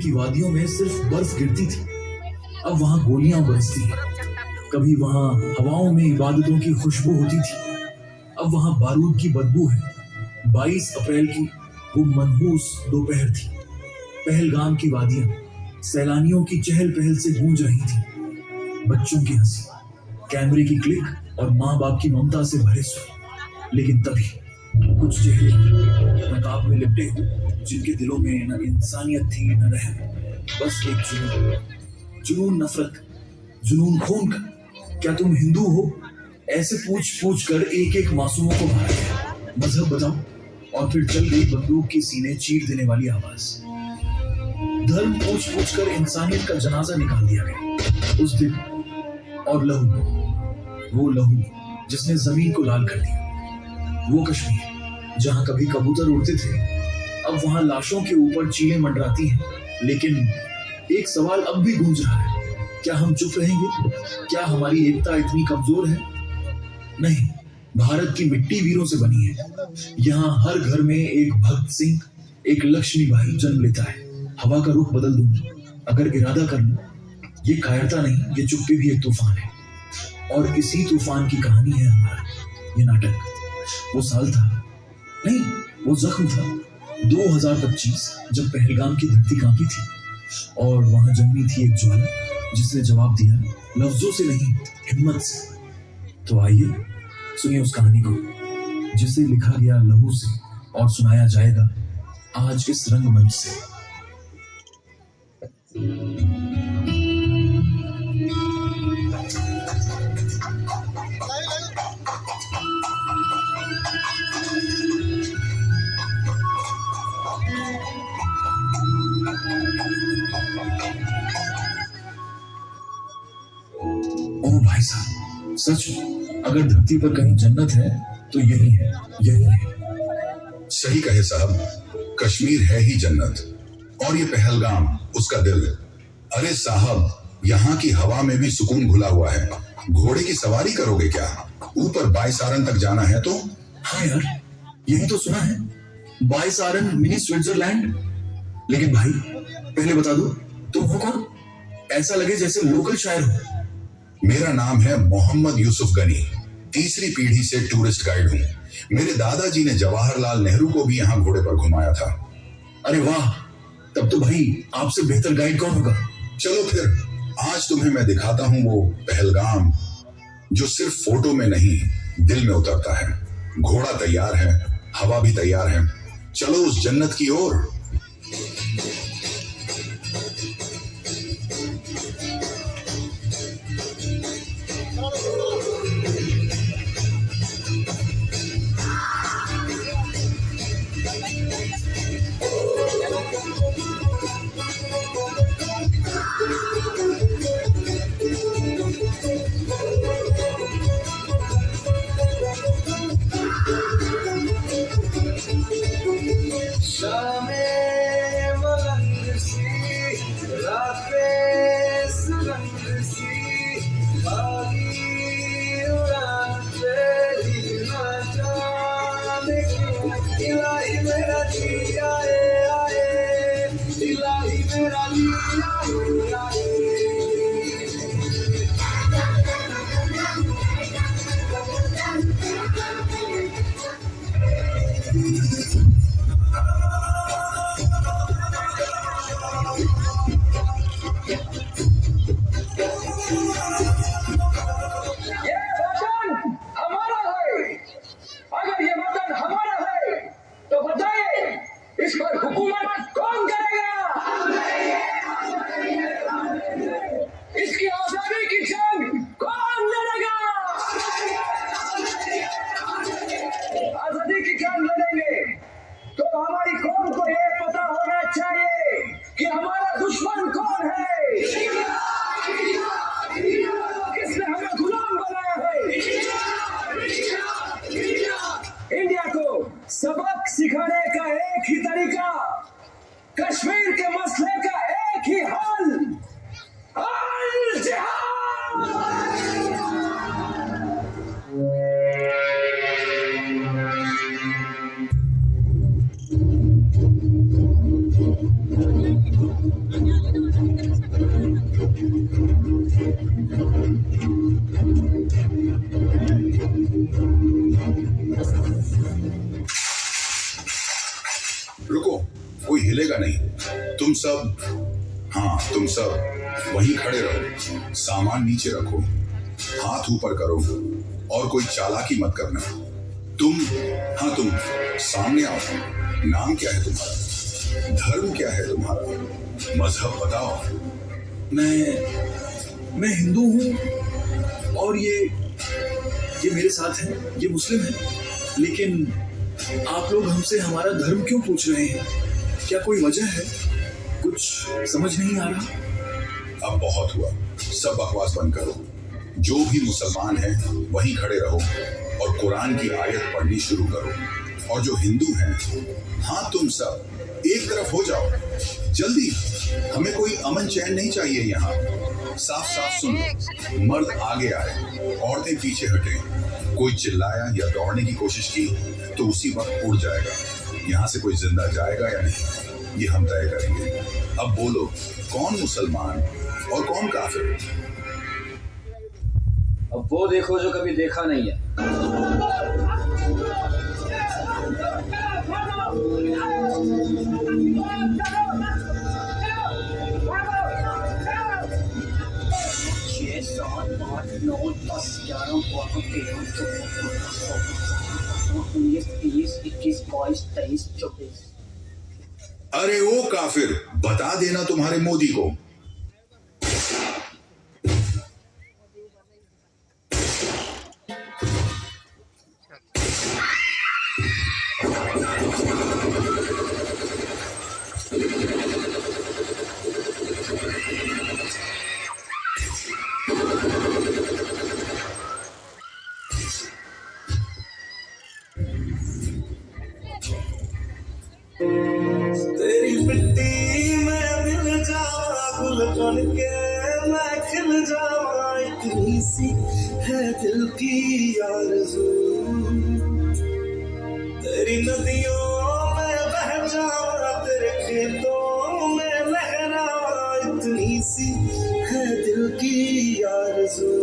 की वादियों में सिर्फ बर्फ गिरती थी, अब वहां गोलियां बरसती हैं। कभी वहां हवाओं में इबादतों की खुशबू होती थी, अब वहां बारूद की बदबू है। 22 अप्रैल की वो मनहूस दोपहर थी। पहलगाम की वादियां सैलानियों की चहल पहल से गूंज रही थी। बच्चों की हंसी, कैमरे की क्लिक और माँ बाप की ममता से भरे स्वर। लेकिन तभी कुछ चेहरे नकाब में लिपटे हुए, जिनके दिलों में न इंसानियत थी न रहम, बस एक जुनून, जुनून नफरत, जुनून खून का। क्या तुम हिंदू हो? ऐसे पूछ पूछ कर एक एक मासूमों को मारा गया। मजहब बताओ, और फिर चल गई बंदूक की सीने चीर देने वाली आवाज। धर्म पूछ पूछ कर इंसानियत का जनाजा निकाल दिया गया उस दिन। और लहू, वो लहू जिसने जमीन को लाल कर दिया। वो कश्मीर जहां कभी कबूतर उड़ते थे, अब वहां लाशों के ऊपर चीलें मंडराती हैं। लेकिन एक सवाल अब भी गूंज रहा है, क्या हम चुप रहेंगे? क्या हमारी एकता इतनी कमजोर है? नहीं, भारत की मिट्टी वीरों से बनी है। यहाँ हर घर में एक भगत सिंह, एक लक्ष्मीबाई जन्म लेता है। हवा का रुख बदल दूं अगर इरादा कर लूं, ये कायरता नहीं, ये चुप्पी भी एक तूफान है। और इसी तूफान की कहानी है हमारा ये नाटक। वो साल था, नहीं वो जख्म था, 2025, जब पहलगाम की धरती कांपी थी और वहां जन्मी थी एक ज्वाला जिसने जवाब दिया लफ्जों से नहीं, हिम्मत से। तो आइए सुनिए उस कहानी को जिसे लिखा गया लहू से और सुनाया जाएगा आज इस रंगमंच से। ओ भाई साहब, सच में अगर धरती पर कहीं जन्नत है तो यही है, यही है। सही कहे साहब, कश्मीर है ही जन्नत और ये पहलगाम उसका दिल। अरे साहब, यहाँ की हवा में भी सुकून घुला हुआ है। घोड़े की सवारी करोगे क्या? ऊपर बाईसारन तक जाना है तो? हाँ यार, यही तो सुना है, बाईसारन मिनी स्विट्जरलैंड। लेकिन भाई पहले बता दो, तुम हो कौन? ऐसा लगे जैसे लोकल शायर हो। मेरा नाम है मोहम्मद यूसुफ गनी, तीसरी पीढ़ी से टूरिस्ट गाइड हूँ। मेरे दादाजी ने जवाहरलाल नेहरू को भी यहाँ घोड़े पर घुमाया था। अरे वाह, तब तो भाई आपसे बेहतर गाइड कौन होगा? चलो फिर, आज तुम्हें मैं दिखाता हूँ वो पहलगाम जो सिर्फ फोटो में नहीं दिल में उतरता है। घोड़ा तैयार है, हवा भी तैयार है, चलो उस जन्नत की ओर। तुम सब, हाँ तुम सब वहीं खड़े रहो, सामान नीचे रखो, हाथ ऊपर करो और कोई चालाकी मत करना। तुम, हाँ तुम सामने आओ। नाम क्या है तुम्हारा? धर्म क्या है तुम्हारा? मजहब बताओ। मैं हिंदू हूँ और ये मेरे साथ है, ये मुस्लिम है। लेकिन आप लोग हमसे हमारा धर्म क्यों पूछ रहे हैं? क्या कोई वजह है? कुछ समझ नहीं आ रहा। अब बहुत हुआ, सब बकवास बंद करो। जो भी मुसलमान है वहीं खड़े रहो और कुरान की आयत पढ़नी शुरू करो। और जो हिंदू हैं, हाँ तुम सब एक तरफ हो जाओ जल्दी। हमें कोई अमन चैन नहीं चाहिए यहाँ। साफ साफ सुन लो, मर्द आगे आए, औरतें पीछे हटें। कोई चिल्लाया या दौड़ने की कोशिश की तो उसी वक्त उड़ जाएगा। यहाँ से कोई जिंदा जाएगा या नहीं, ये हम तय करेंगे। अब बोलो, कौन मुसलमान और कौन काफिर? अब वो देखो जो कभी देखा नहीं है। अरे ओ काफिर, बता देना तुम्हारे मोदी को। तेरी मिट्टी में मिल जावा, गुल बन के मैं खिल जावा। इतनी सी है दिल की आरज़ू, तेरी नदियों में बह जावा, तेरे खेतों में लहरावा। इतनी सी है दिल की आरज़ू।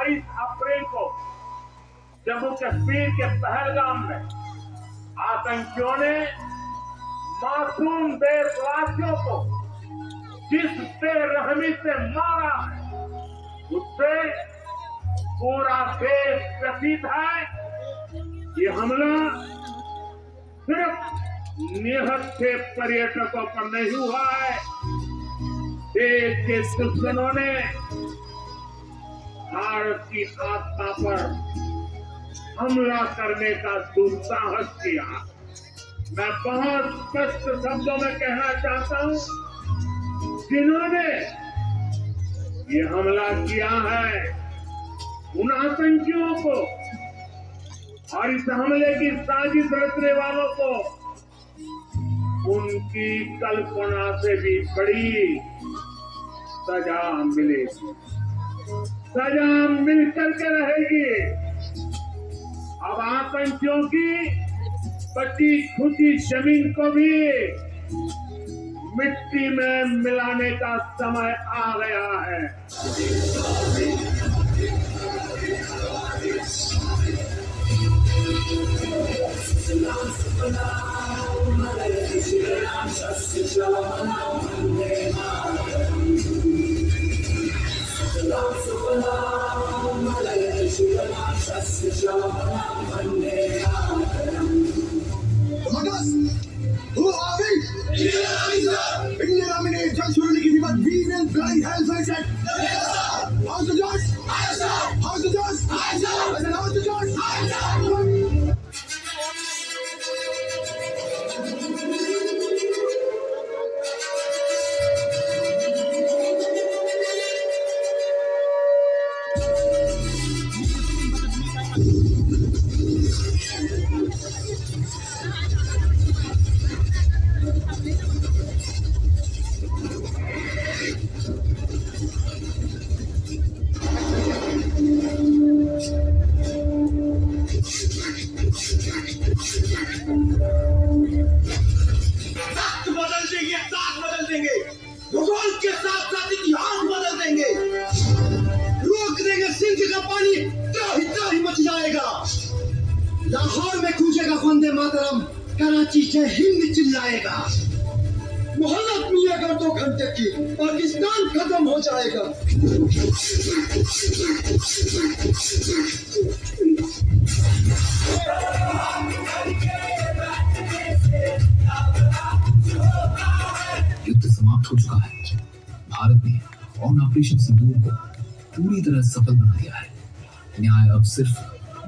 अप्रैल को जम्मू कश्मीर के पहलगाम में आतंकियों ने मासूम देशवासियों को जिस बेरहमी से मारा है, उससे पूरा देश व्यथित है। ये हमला सिर्फ निहत्थे पर्यटकों पर नहीं हुआ है, देश के दुश्मनों ने भारत की आस्था पर हमला करने का दुस्साहस किया। मैं बहुत स्पष्ट शब्दों में कहना चाहता हूं, जिन्होंने ये हमला किया है उन आतंकियों को और इस हमले की साजिश रचने वालों को उनकी कल्पना से भी बड़ी सजा मिलेगी, सजा मिल करके रहेगी। अब आतंकियों की बची खुची जमीन को भी मिट्टी में मिलाने का समय आ गया है। Who are we? Indian Army ने जंग शुरू की थी, but we will blind hell's set. How's the Josh? How's the Josh? I said, how's the Josh? Lahore में गूंजेगा वंदे मातरम, कराची जय हिंद चिल्लाएगा। मोहल्लत में अगर 2 घंटे की पाकिस्तान खत्म हो जाएगा। युद्ध समाप्त हो चुका है। भारत ने ऑपरेशन सिंदूर को पूरी तरह सफल बना दिया है। न्याय अब सिर्फ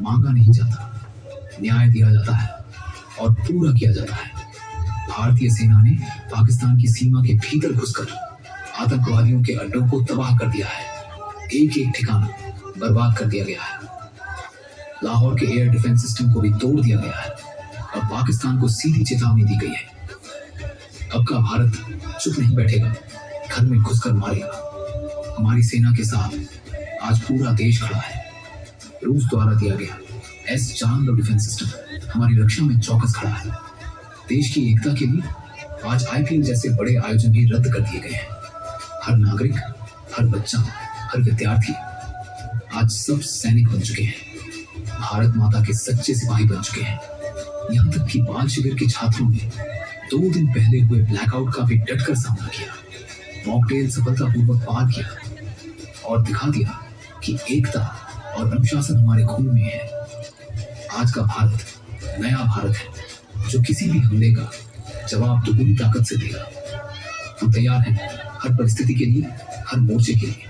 मांगा नहीं जाता, न्याय दिया जाता है और पूरा किया जाता है। भारतीय सेना ने पाकिस्तान की सीमा के भीतर घुसकर आतंकवादियों के अड्डों को तबाह कर दिया है। एक एक ठिकाना बर्बाद कर दिया गया है। लाहौर के एयर डिफेंस सिस्टम को भी तोड़ दिया गया है। अब पाकिस्तान को सीधी चेतावनी दी गई है। अब का भारत चुप नहीं बैठेगा, घर में घुसकर मारेगा। हमारी सेना के साथ आज पूरा देश खड़ा है। रूस द्वारा दिया गया S-400 डिफेंस सिस्टम हमारी रक्षा में चौकस खड़ा है। देश की एकता के लिए आज IPL जैसे बड़े आयोजन भी रद्द कर दिए गए हैं। हर नागरिक, हर बच्चा, हर विद्यार्थी आज सब सैनिक बन चुके हैं। भारत माता के सच्चे सिपाही बन चुके हैं। यहाँ तक कि बाल शिविर के छात्रों ने 2 दिन पहले हुए ब्लैकआउट का भी डटकर सामना किया, मॉकटेल सफलतापूर्वक पार किया और दिखा दिया कि एकता और अनुशासन हमारे खून में है। आज का भारत नया भारत है जो किसी भी हमले का जवाब दुगनी ताकत से देगा। हम तैयार हैं हर परिस्थिति के लिए, हर मोर्चे के लिए।